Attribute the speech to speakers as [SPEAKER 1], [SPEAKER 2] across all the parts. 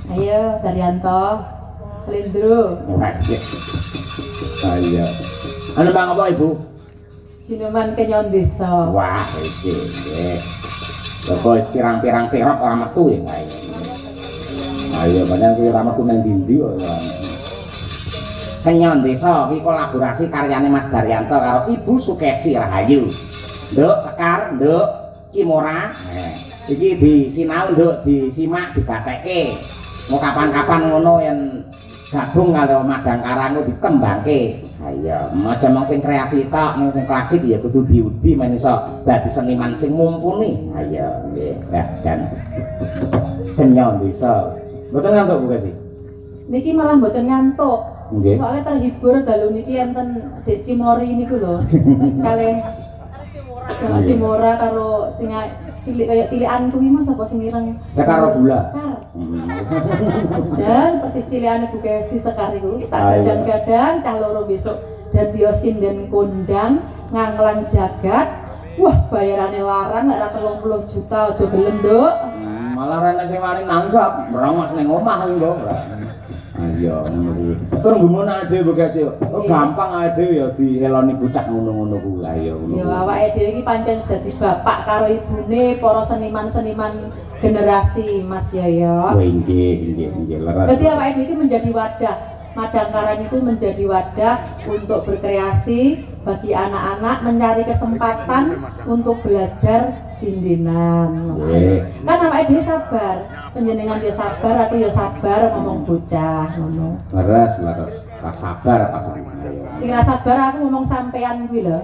[SPEAKER 1] Ayo Daryanto Slendro.
[SPEAKER 2] Ayo. Anu bang apa ibu?
[SPEAKER 1] Sinuman kenyon desa.
[SPEAKER 2] Wah iki nggih. Bapak pirang-pirang terop ora metu ya kae. Ayo padahal kuwi ora metu nang ndi kok. Kenyon desa iki kolaborasi karyane Mas Daryanto karo Ibu Sukesi Rahayu. Nduk Sekar, nduk Kimora. Iki disinau nduk disimak digatekke. Mau kapan-kapan ngono yen gabung karo Madang Karang dikembangke. Ayo, aja mung sing kreasi tok, ning sing klasik ya kudu diudi men iso dadi seniman sing mumpuni. Ayo, nggih. Ya, jan. Kenyon desa. Mboten ngantuk Bu Kesi.
[SPEAKER 1] Niki malah mboten ngantuk.
[SPEAKER 2] Nggih.
[SPEAKER 1] Soalnya terhibur dalu niki enten Dek Cimori niku lho. Kalih Cimora karo sing cilik kaya cilikan kuwi Mas apa sing ireng?
[SPEAKER 2] Sekar Gula.
[SPEAKER 1] Sekar. Dan persis cilikane Bu Kesi Sekar iku tak gadang-gadang cah loro besok dadi sinden kondang nganglang jagat. Wah, bayarane larang nek ra 30 juta aja gelem, Nduk.
[SPEAKER 2] Malah rene sing mari nanggap merongos ning omah iki lho. Ayo ngono. Tur gumun ade Bu Kesi. Oh gampang ade ya dieloni bocah ngono-ngono kuwi. Ayo ngono.
[SPEAKER 1] Ya awake dhewe iki pancen dadi bapak karo ibune para seniman-seniman generasi Mas Yoyo.
[SPEAKER 2] Oh nggih leres.
[SPEAKER 1] Dadi awake dhewe iki menjadi wadah. Madang Karang itu menjadi wadah untuk berkreasi bagi anak-anak mencari kesempatan untuk belajar sindinan. Kan awake dhewe sabar. Panjenengan ya sabar, aku ya sabar ngomong bocah ngono.
[SPEAKER 2] Leres. Pas sabar pas.
[SPEAKER 1] Sing ra sabar aku ngomong sampean kuwi lho.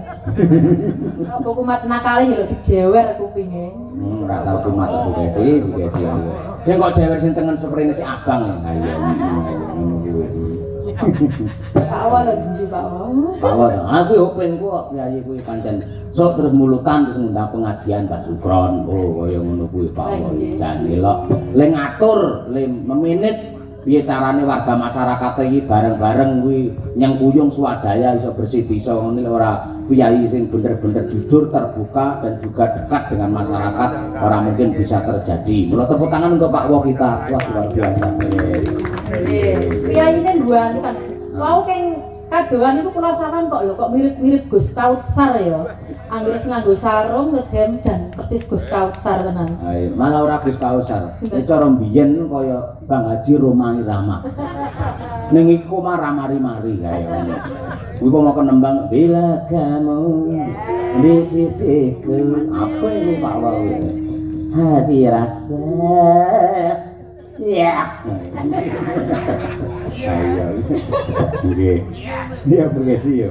[SPEAKER 1] Apa kumat nakale ya lho dijewer kupinge.
[SPEAKER 2] Ora tau kumat Bu Kesi ayo. Sing kok jewer sing tengen seprene si Abang ya. Ayo ngono kuwi.
[SPEAKER 1] Pak Awa lho ndi Pak Awa.
[SPEAKER 2] Pak Awa, aku yo pengen kok priyayi kuwi pancen sok terus mulutan terus ngundang pengajian Mbah Sukron. Oh kaya ngono kuwi Pak Awa jan elok. Le ngatur, le meminit piye carane warga masyarakat iki bareng-bareng kuwi nyengkuyung swadaya iso bersih desa ngene ora piyayi sing bener-bener jujur, terbuka dan juga dekat dengan masyarakat ora mungkin bisa terjadi. Mula tepuk tangan untuk Pak Wo kita. Wah luar biasa.
[SPEAKER 1] Piyaine ngguanten. Wau keng kadoan iku kula sawan kok lho kok mirip-mirip Gus Kautsar ya. Anggere sing nganggo sarung terus hem dan persis Gus Kautsar tenan.
[SPEAKER 2] Ayo, malah ora Gus Kautsar. Iki cara mbiyen kaya Bang Haji Romani Rama. Ning iki kok ramari-mari kaya ngono. Kuwi kok mau nembang bila kamu di sisiku. Apa ini Pak Wau? Hati rasa. Ya. Ayo. Nggih. Dia berkesi ya.